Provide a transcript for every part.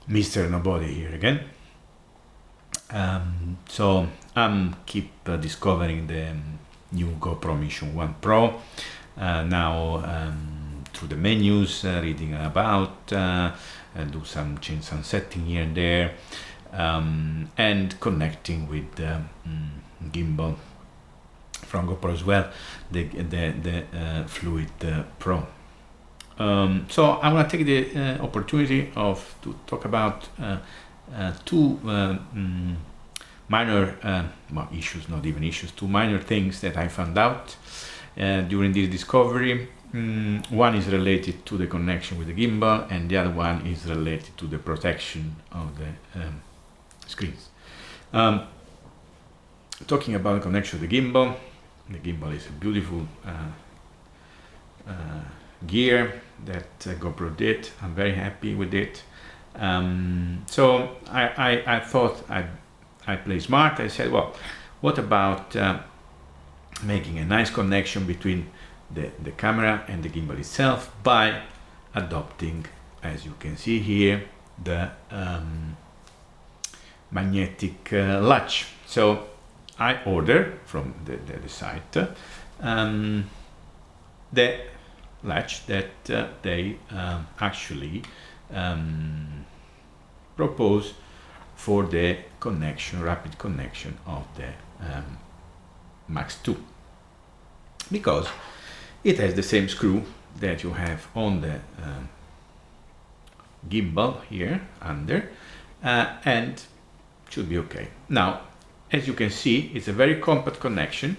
Mr. Nobody here again. So I'm keep discovering the new GoPro Mission 1 Pro. Now through the menus, reading about, do change some setting here and there, and connecting with the gimbal from GoPro as well, the Fluid Pro. So I want to take the opportunity to talk about two minor issues, not even issues, two minor things that I found out during this discovery. One is related to the connection with the gimbal, and the other one is related to the protection of the screens. Talking about the connection with the gimbal is a beautiful gear that GoPro did. I'm very happy with it. So I thought I play smart. I said, well, what about making a nice connection between the camera and the gimbal itself by adopting, as you can see here, the Magnetic Latch. So I order from the site the latch that they actually propose for the connection, rapid connection of the Max 2, because it has the same screw that you have on the gimbal here under, and should be okay. Now, as you can see, it's a very compact connection,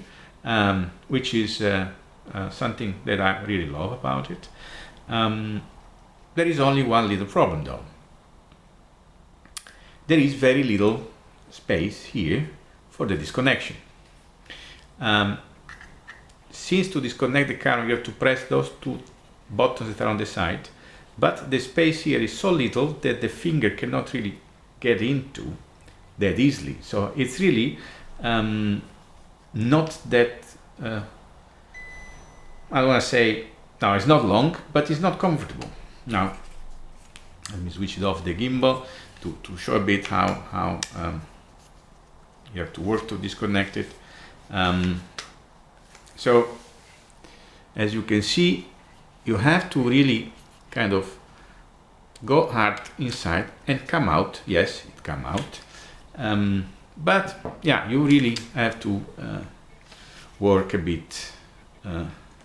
which is something that I really love about it. There is only one little problem though. There is very little space here for the disconnection. Since to disconnect the camera you have to press those two buttons that are on the side, but the space here is so little that the finger cannot really get into that easily. So it's really not that I don't want to say, now it's not long, but it's not comfortable. Now, let me switch it off the gimbal to show a bit how you have to work to disconnect it. So, as you can see, you have to really kind of go hard inside and come out. Yes, it come out. But yeah, you really have to work a bit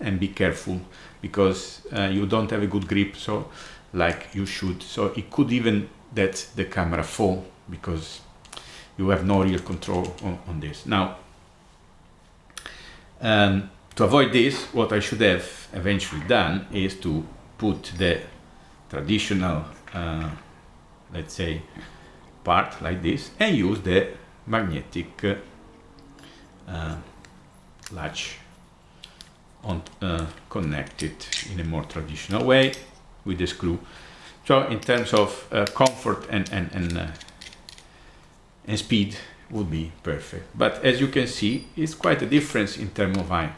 and be careful, because you don't have a good grip, so like you should. So it could even that the camera fall because you have no real control on this. Now, to avoid this, what I should have eventually done is to put the traditional, let's say, part like this and use the magnetic latch on connected in a more traditional way with the screw. So in terms of comfort and speed would be perfect. But as you can see, it's quite a difference in terms of height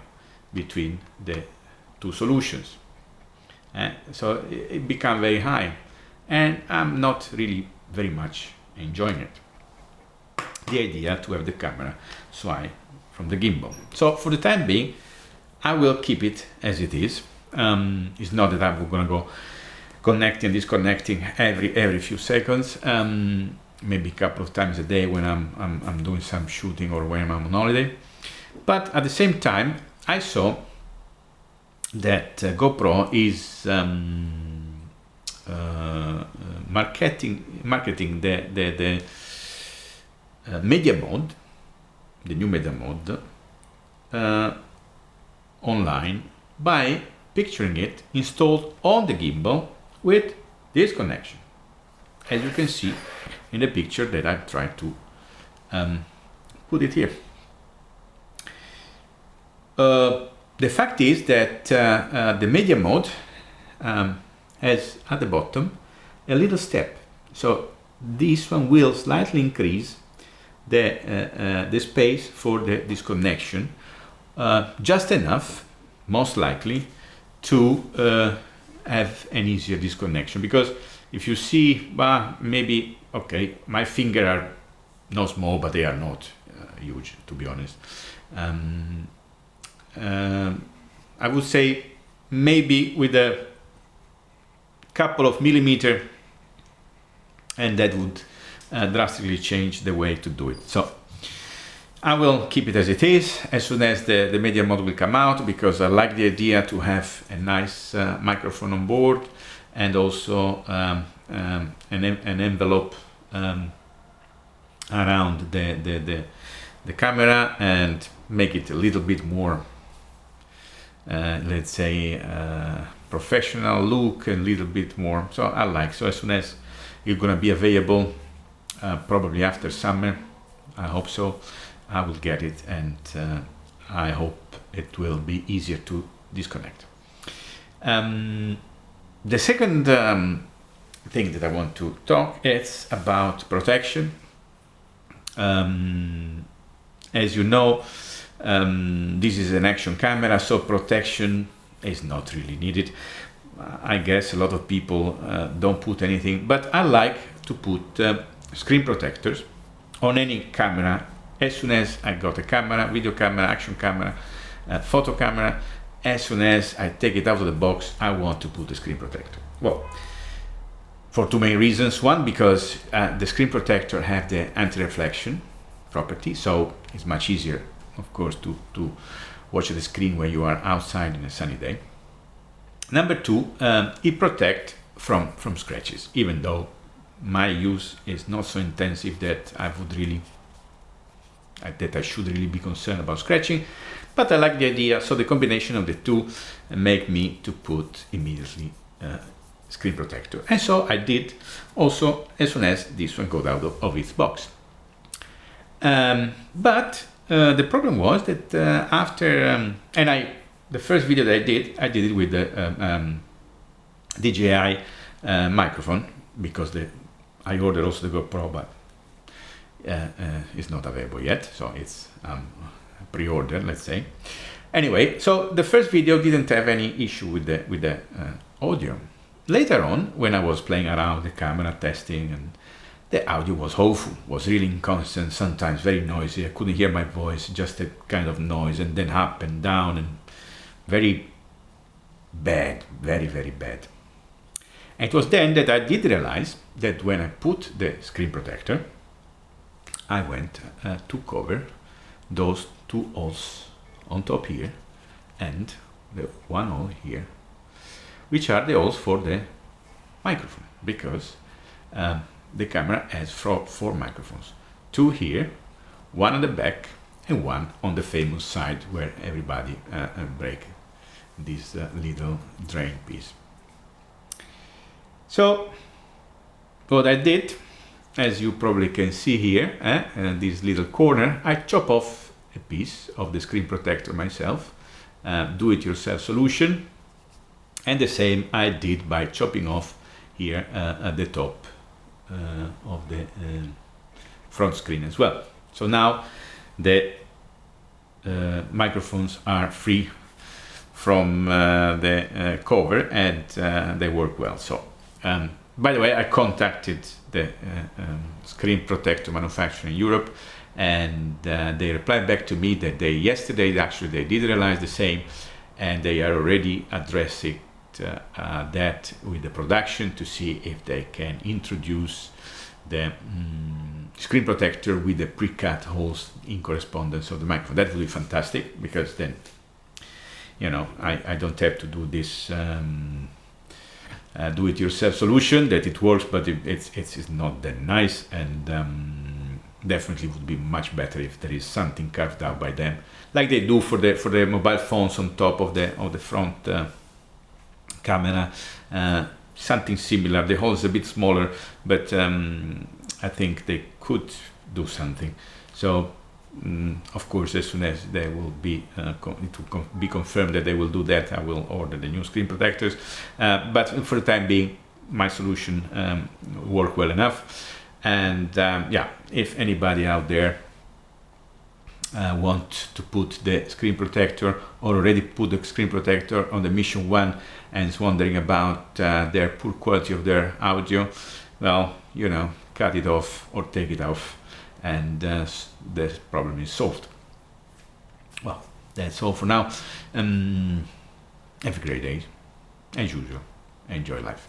between the two solutions. So it becomes very high, and I'm not really very much enjoying it. The idea to have the camera swipe from the gimbal. So for the time being, I will keep it as it is. It's not that I'm going to go connecting and disconnecting every few seconds. Maybe a couple of times a day when I'm doing some shooting or when I'm on holiday. But at the same time, I saw that GoPro is marketing the media mode, the new media mode, online by picturing it installed on the gimbal with this connection, as you can see in the picture that I've tried to put it here. The fact is that the media mode has at the bottom a little step, so this one will slightly increase the space for the disconnection, just enough, most likely, to have an easier disconnection, because if you see, maybe, okay, my finger are not small, but they are not huge, to be honest. I would say maybe with a couple of millimeter, and that would drastically change the way to do it. So I will keep it as it is as soon as the media mod will come out, because I like the idea to have a nice microphone on board, and also an envelope around the camera, and make it a little bit more, let's say, professional look, and a little bit more. So I like, so as soon as it's gonna be available, probably after summer, I hope so, I will get it, and I hope it will be easier to disconnect. The second thing that I want to talk is about protection. As you know, this is an action camera, so protection is not really needed. I guess a lot of people don't put anything, but I like to put screen protectors on any camera. As soon as I got a camera, video camera, action camera, photo camera, as soon as I take it out of the box, I want to put a screen protector. Well, for two main reasons. One, because the screen protector have the anti-reflection property, so it's much easier, of course, to watch the screen when you are outside in a sunny day. Number two, it protects from scratches, even though my use is not so intensive that I should really be concerned about scratching, but I like the idea. So the combination of the two make me to put immediately screen protector, and so I did also as soon as this one got out of its box. But the problem was that after the first video that I did it with the DJI microphone, because I ordered also the GoPro, but it's not available yet, so it's pre-order, let's say. Anyway, so the first video didn't have any issue with the audio. Later on, when I was playing around the camera, testing, and the audio was awful, was really inconstant, sometimes very noisy. I couldn't hear my voice, just a kind of noise, and then up and down, and very bad, very, very bad. And it was then that I did realize that when I put the screen protector, I went to cover those two holes on top here, and the one hole here, which are the holes for the microphone, because the camera has four microphones, two here, one on the back, and one on the famous side where everybody break this little drain piece. So what I did, as you probably can see here, this little corner, I chop off a piece of the screen protector myself, do-it-yourself solution, and the same I did by chopping off here at the top of the front screen as well. So now the microphones are free from the cover, and they work well. So by the way, I contacted the screen protector manufacturer in Europe, and they replied back to me that yesterday they did realize the same, and they are already addressing that with the production to see if they can introduce the screen protector with the pre-cut holes in correspondence of the microphone. That would be fantastic, because then, you know, I don't have to do this do-it-yourself solution, that it works, but it's not that nice, and definitely would be much better if there is something carved out by them, like they do for the mobile phones on top of the front camera. Something similar. The hole is a bit smaller, but I think they could do something. So of course, as soon as they will be be confirmed that they will do that, I will order the new screen protectors, but for the time being my solution worked well enough. And yeah, if anybody out there want to put the screen protector, or already put the screen protector on the Mission 1 and is wondering about their poor quality of their audio, well, you know, cut it off or take it off, and the problem is solved. Well, that's all for now. Have a great day. As usual, enjoy life.